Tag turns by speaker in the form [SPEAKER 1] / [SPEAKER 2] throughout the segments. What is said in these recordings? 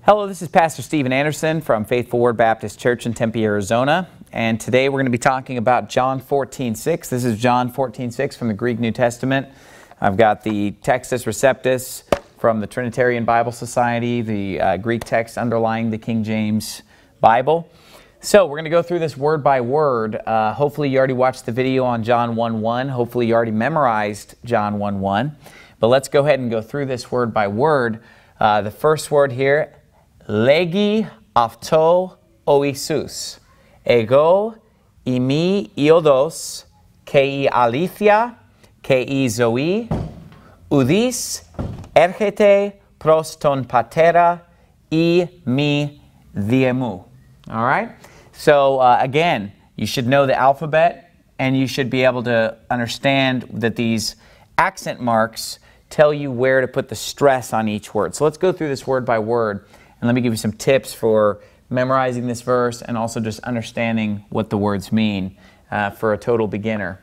[SPEAKER 1] Hello, this is Pastor Stephen Anderson from Faithful Word Baptist Church in Tempe, Arizona. And today we're going to be talking about John 14:6. This is John 14:6 from the Greek New Testament. I've got the Textus Receptus from the Trinitarian Bible Society, the Greek text underlying the King James Bible. So we're going to go through this word by word. Hopefully you already watched the video on John 1:1. Hopefully you already memorized John 1:1. But let's go ahead and go through this word by word. The first word here, Legi αυτό ο Ιησούς. Εγώ είμαι Iodos και η αλήθεια και η ζωή. Ουδής έρχεται προς τον Πατέρα ή μη διεμού. All right? So again, you should know the alphabet and you should be able to understand that these accent marks tell you where to put the stress on each word. So let's go through this word by word. And let me give you some tips for memorizing this verse and also just understanding what the words mean for a total beginner.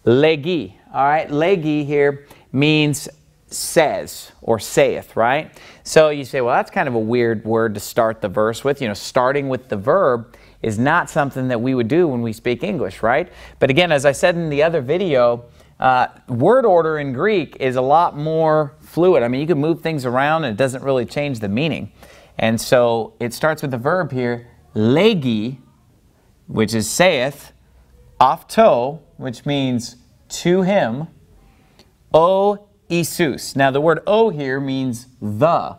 [SPEAKER 1] Legi, all right? Legi here means says or saith, right? So you say, well, that's kind of a weird word to start the verse with. You know, starting with the verb is not something that we would do when we speak English, right? But again, as I said in the other video, word order in Greek is a lot more fluid. I mean, you can move things around and it doesn't really change the meaning. And so it starts with the verb here, legi, which is saith, αυτό, which means to him, o Isus. Now the word o here means the.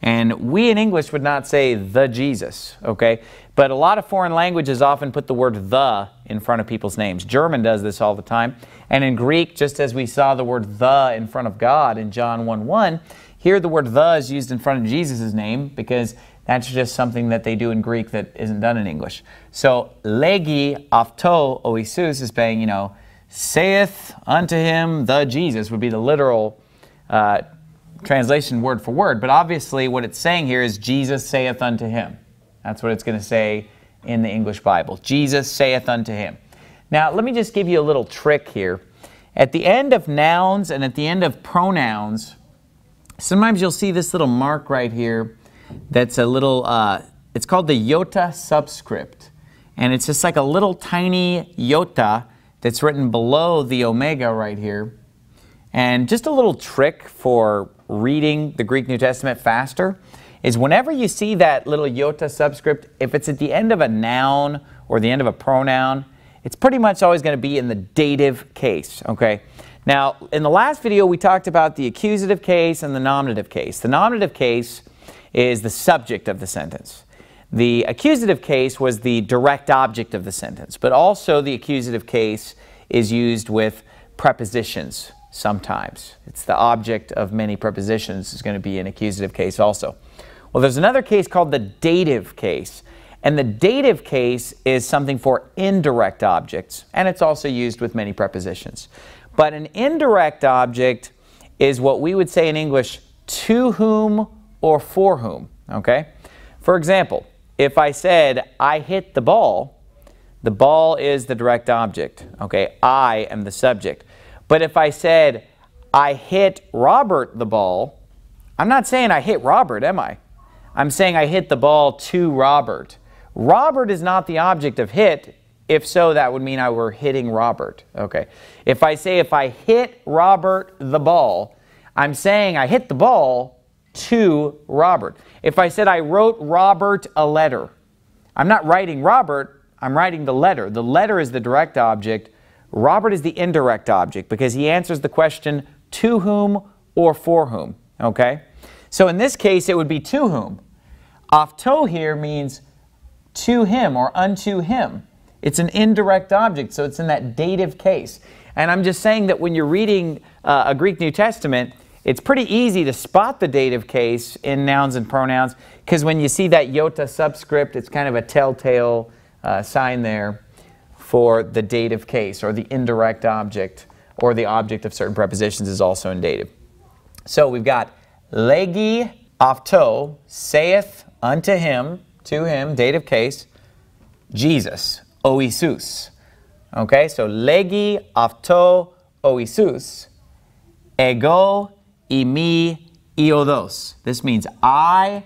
[SPEAKER 1] And we in English would not say the Jesus, okay? But a lot of foreign languages often put the word the in front of people's names. German does this all the time. And in Greek, just as we saw the word the in front of God in John 1:1, here the word the is used in front of Jesus' name because that's just something that they do in Greek that isn't done in English. So, legi αυτό ο Ιησούς is saying, you know, saith unto him the Jesus would be the literal translation word for word. But obviously what it's saying here is Jesus saith unto him. That's what it's going to say in the English Bible. Jesus saith unto him. Now, let me just give you a little trick here. At the end of nouns and at the end of pronouns, sometimes you'll see this little mark right here that's a little, it's called the iota subscript. And it's just like a little tiny iota that's written below the omega right here. And just a little trick for reading the Greek New Testament faster is whenever you see that little iota subscript, if it's at the end of a noun or the end of a pronoun, it's pretty much always going to be in the dative case, okay? Now, in the last video, we talked about the accusative case and the nominative case. The nominative case is the subject of the sentence. The accusative case was the direct object of the sentence, but also the accusative case is used with prepositions sometimes. It's the object of many prepositions is going to be an accusative case also. Well, there's another case called the dative case. And the dative case is something for indirect objects, and it's also used with many prepositions. But an indirect object is what we would say in English, to whom or for whom, okay? For example, if I said, I hit the ball is the direct object, okay? I am the subject. But if I said, I hit Robert the ball, I'm not saying I hit Robert, am I? I'm saying I hit the ball to Robert. Robert is not the object of hit. If so, that would mean I were hitting Robert. Okay. If I say if I hit Robert the ball, I'm saying I hit the ball to Robert. If I said I wrote Robert a letter, I'm not writing Robert, I'm writing the letter. The letter is the direct object. Robert is the indirect object because he answers the question to whom or for whom. Okay. So in this case, it would be to whom. Αυτό here means to him or unto him. It's an indirect object, so it's in that dative case. And I'm just saying that when you're reading a Greek New Testament, it's pretty easy to spot the dative case in nouns and pronouns because when you see that iota subscript, it's kind of a telltale sign there for the dative case or the indirect object or the object of certain prepositions is also in dative. So we've got legi αυτό, saith unto him, to him, dative case, Jesus, ο Ιησούς. Okay, so legi αυτό ο Ιησούς, εγώ είμαι Iodos. This means I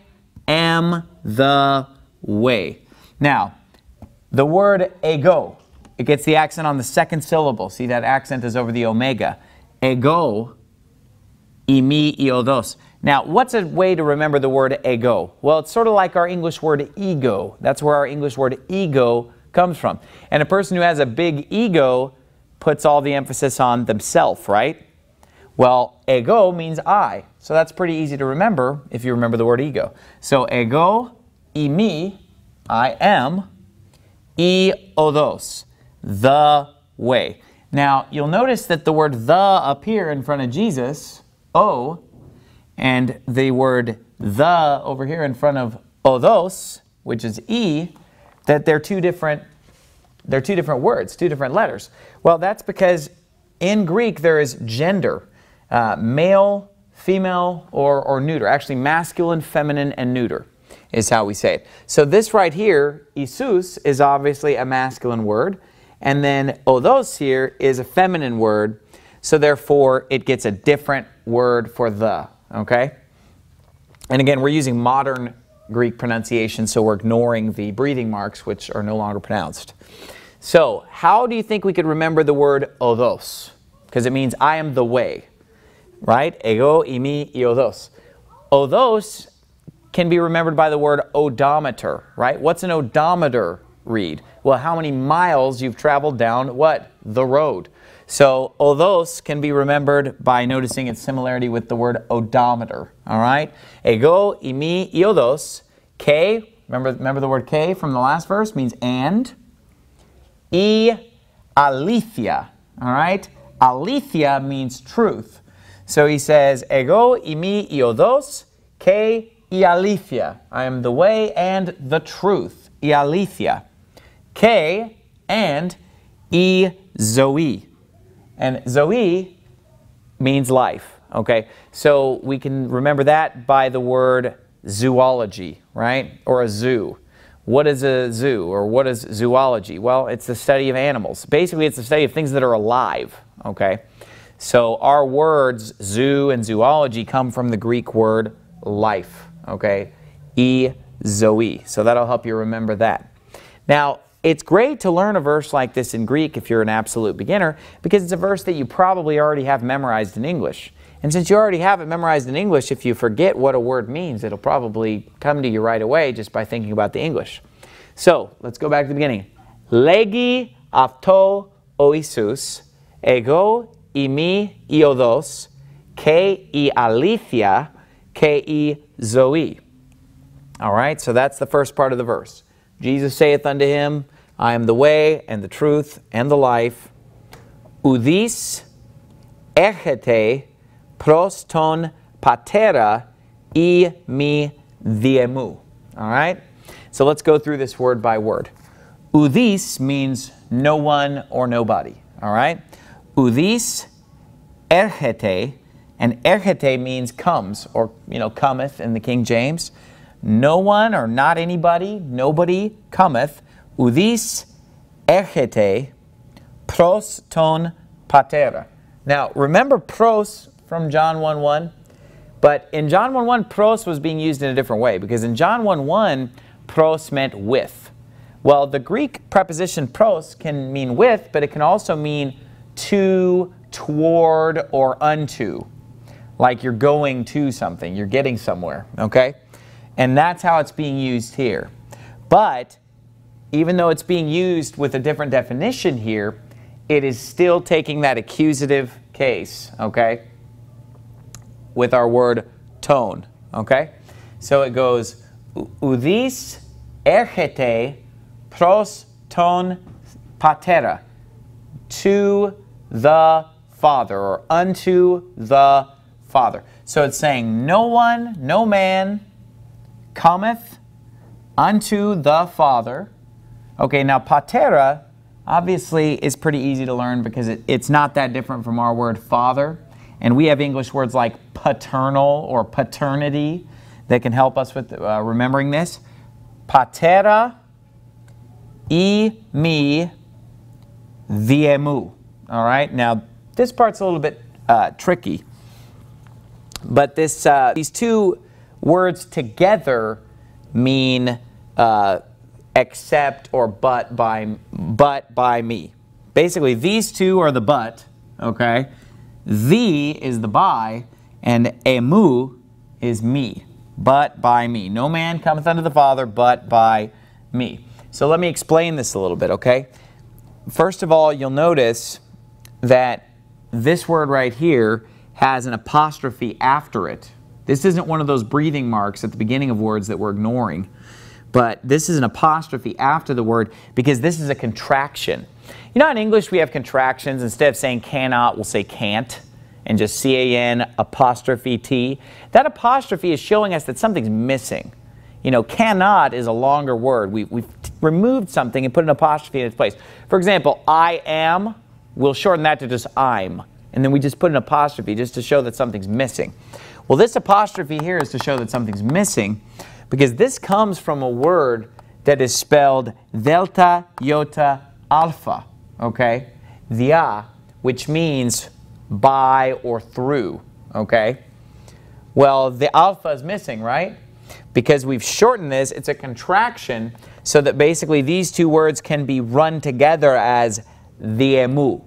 [SPEAKER 1] am the way. Now, the word ego, it gets the accent on the second syllable. See, that accent is over the omega. Ego, imi, iodos. Now, what's a way to remember the word ego? Well, it's sort of like our English word ego. That's where our English word ego comes from. And a person who has a big ego puts all the emphasis on themselves, right? Well, ego means I. So that's pretty easy to remember if you remember the word ego. So ego, imi, I am, odos, the way. Now, you'll notice that the word the up here in front of Jesus, o, and the word the over here in front of odos, which is e, that they're two different words, two different letters. Well, that's because in Greek there is gender, male, female, or neuter. Actually, masculine, feminine, and neuter is how we say it. So this right here, Isus, is obviously a masculine word, and then odos here is a feminine word, so therefore it gets a different word for the, okay? And again, we're using modern Greek pronunciation, so we're ignoring the breathing marks, which are no longer pronounced. So, how do you think we could remember the word odos? Because it means I am the way, right? Ego, imi, odos. Odos can be remembered by the word odometer, right? What's an odometer read? Well, how many miles you've traveled down what? The road. So, odos can be remembered by noticing its similarity with the word odometer, all right? Ego, imi, odos. K, remember the word K from the last verse, means and. Aletheia, all right? Aletheia means truth. So he says, ego, imi, odos, K, aletheia. I am the way and the truth. Aletheia. K, and zoe. And zoe means life, okay? So we can remember that by the word zoology, right? Or a zoo. What is a zoo, or what is zoology? Well, it's the study of animals. Basically, it's the study of things that are alive, okay? So our words, zoo and zoology, come from the Greek word life, okay? Zoe. So that'll help you remember that. Now, it's great to learn a verse like this in Greek if you're an absolute beginner, because it's a verse that you probably already have memorized in English. And since you already have it memorized in English, if you forget what a word means, it'll probably come to you right away just by thinking about the English. So, let's go back to the beginning. Legi avto oisus, ego imi iodos, ke I aletheia, ke I zoe. All right, so that's the first part of the verse. Jesus saith unto him, I am the way and the truth and the life. Udis erchete pros ton patera I mi diemu. All right? So let's go through this word by word. Udis means no one or nobody. All right? Udis erchete, and erchete means comes, or, cometh in the King James. No one or not anybody, nobody cometh. Udis erchete pros ton patera. Now, remember pros from John 1:1? But in John 1:1, pros was being used in a different way, because in John 1:1, pros meant with. Well, the Greek preposition pros can mean with, but it can also mean to, toward, or unto. Like you're going to something, you're getting somewhere, okay? And that's how it's being used here. But even though it's being used with a different definition here, it is still taking that accusative case, okay, with our word tone, okay? So it goes, udis erchete pros ton patera, to the Father, or unto the Father. So it's saying no one, no man cometh unto the Father. Okay, now patera obviously is pretty easy to learn because it's not that different from our word father. And we have English words like paternal or paternity that can help us with remembering this. Patera I mi diemu. All right, now this part's a little bit tricky. But these two words together mean except or but by me. Basically, these two are the but, okay? The is the by, and emu is me, but by me. No man cometh unto the Father but by me. So let me explain this a little bit, okay? First of all, you'll notice that this word right here has an apostrophe after it. This isn't one of those breathing marks at the beginning of words that we're ignoring, but this is an apostrophe after the word because this is a contraction. You know, in English we have contractions. Instead of saying cannot, we'll say can't, and just C-A-N apostrophe T. That apostrophe is showing us that something's missing. You know, cannot is a longer word. We've removed something and put an apostrophe in its place. For example, I am, we'll shorten that to just I'm. And then we just put an apostrophe just to show that something's missing. Well, this apostrophe here is to show that something's missing because this comes from a word that is spelled delta, iota, alpha, okay? Dia, which means by or through, okay? Well, the alpha is missing, right? Because we've shortened this, it's a contraction so that basically these two words can be run together as the emu.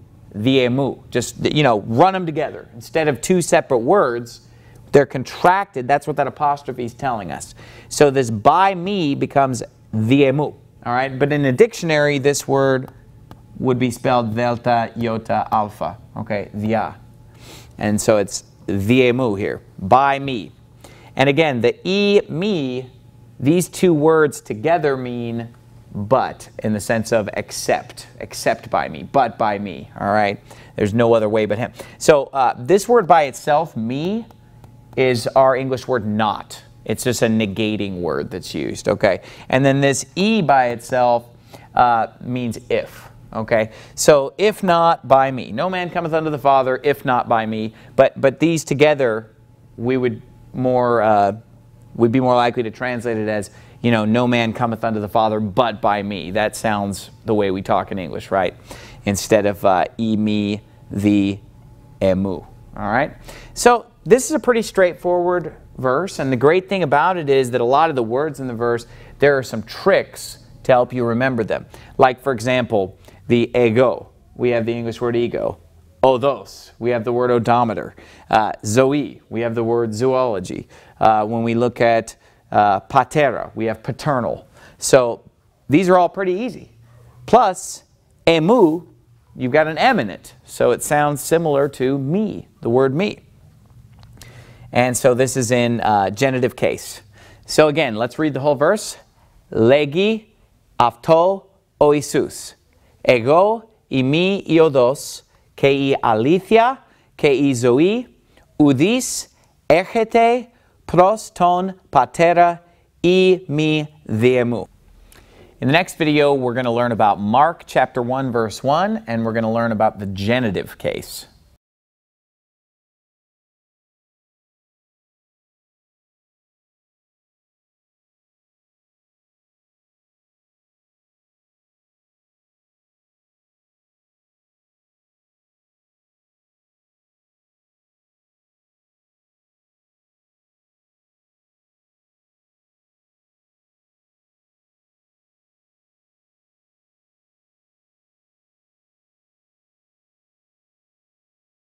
[SPEAKER 1] Just, you know, run them together. Instead of two separate words, they're contracted. That's what that apostrophe is telling us. So this by me becomes the emu. All right? But in a dictionary, this word would be spelled delta, iota, alpha. Okay? Dia. And so it's the emu here. By me. And again, the e, me, these two words together mean but, in the sense of except by me, but by me, all right? There's no other way but him. So this word by itself, me, is our English word not. It's just a negating word that's used, okay? And then this e by itself means if, okay? So if not by me. No man cometh unto the Father if not by me. But these together, we would we'd be more likely to translate it as, you know, no man cometh unto the Father but by me. That sounds the way we talk in English, right? Instead of e, me, the, emu. All right? So this is a pretty straightforward verse, and the great thing about it is that a lot of the words in the verse, there are some tricks to help you remember them. Like, for example, the ego. We have the English word ego. Odos, we have the word odometer. Zoe, we have the word zoology. When we look at patera, we have paternal. So these are all pretty easy. Plus, emu, you've got an M in it. So it sounds similar to me, the word me. And so this is in genitive case. So again, let's read the whole verse. Legi avto oisus. Ego imi iodos. Kei alithia, kei zoe, udis, echete, pros ton patera, I mi diemu. In the next video, we're going to learn about Mark chapter 1, verse 1, and we're going to learn about the genitive case.